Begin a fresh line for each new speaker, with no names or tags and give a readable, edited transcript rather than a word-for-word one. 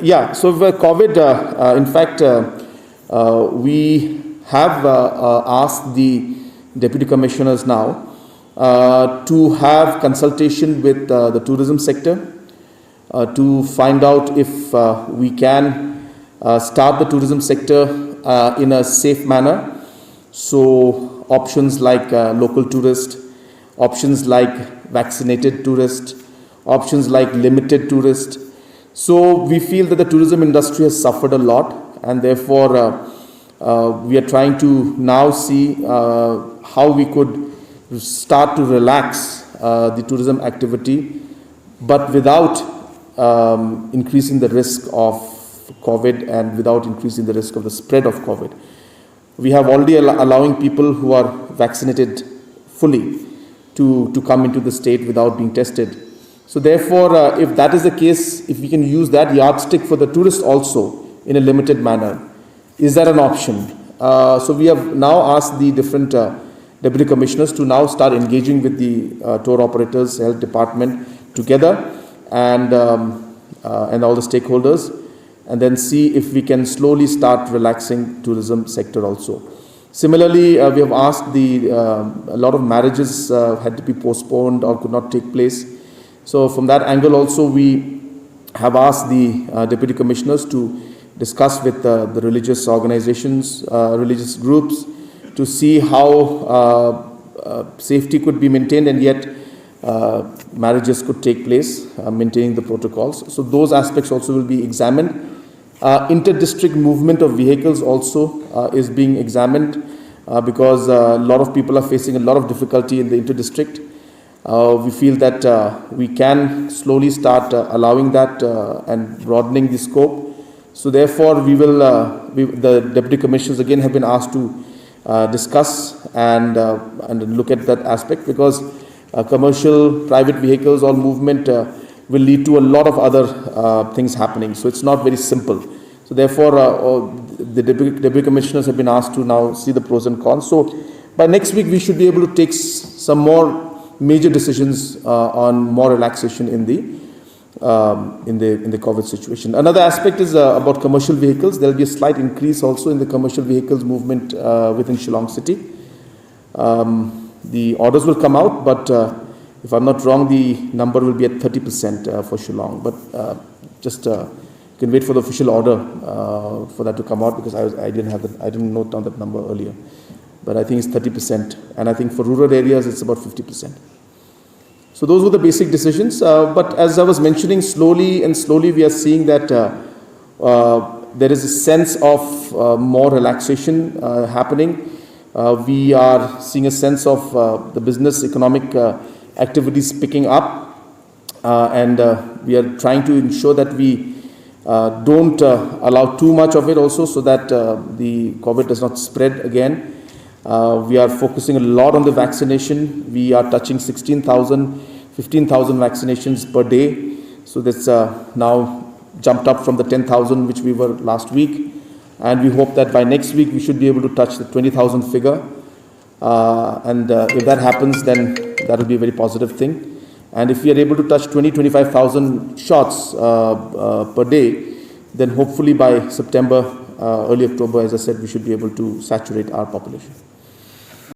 Yeah, so with COVID, in fact, we have asked the deputy commissioners now to have consultation with the tourism sector to find out if we can start the tourism sector in a safe manner. So options like local tourist, options like vaccinated tourist, options like limited tourist. So we feel that the tourism industry has suffered a lot, and therefore we are trying to now see how we could start to relax the tourism activity, but without increasing the risk of COVID and without increasing the risk of the spread of COVID. We have already allowing people who are vaccinated fully to come into the state without being tested. So therefore, if that is the case, if we can use that yardstick for the tourists also in a limited manner, is that an option? So we have now asked the different deputy commissioners to now start engaging with the tour operators, health department together, and all the stakeholders, and then see if we can slowly start relaxing tourism sector also. Similarly, we have asked a lot of marriages had to be postponed or could not take place. So from that angle also, we have asked the deputy commissioners to discuss with the religious organizations, religious groups, to see how safety could be maintained and yet marriages could take place, maintaining the protocols. So those aspects also will be examined. Inter-district movement of vehicles also is being examined because a lot of people are facing a lot of difficulty in the inter-district. We feel that we can slowly start allowing that and broadening the scope. So therefore, we will, the deputy commissioners again have been asked to discuss and look at that aspect, because commercial, private vehicles or movement will lead to a lot of other things happening. So it's not very simple. So therefore, the deputy commissioners have been asked to now see the pros and cons. So by next week, we should be able to take some more major decisions on more relaxation in the COVID situation. Another aspect is about commercial vehicles. There will be a slight increase also in the commercial vehicles movement within Shillong city. The orders will come out, but if I'm not wrong, the number will be at 30% for Shillong. But just you can wait for the official order for that to come out, because I didn't note down that number earlier. But I think it's 30%, and I think for rural areas it's about 50%. So those were the basic decisions. But as I was mentioning, slowly we are seeing that there is a sense of more relaxation happening. We are seeing a sense of the business economic activities picking up, and we are trying to ensure that we don't allow too much of it also, so that the COVID does not spread again. We are focusing a lot on the vaccination. We are touching 16,000, 15,000 vaccinations per day. So that's now jumped up from the 10,000 which we were last week. And we hope that by next week we should be able to touch the 20,000 figure. If that happens, then that will be a very positive thing. And if we are able to touch 25,000 shots per day, then hopefully by September, early October, as I said, we should be able to saturate our population.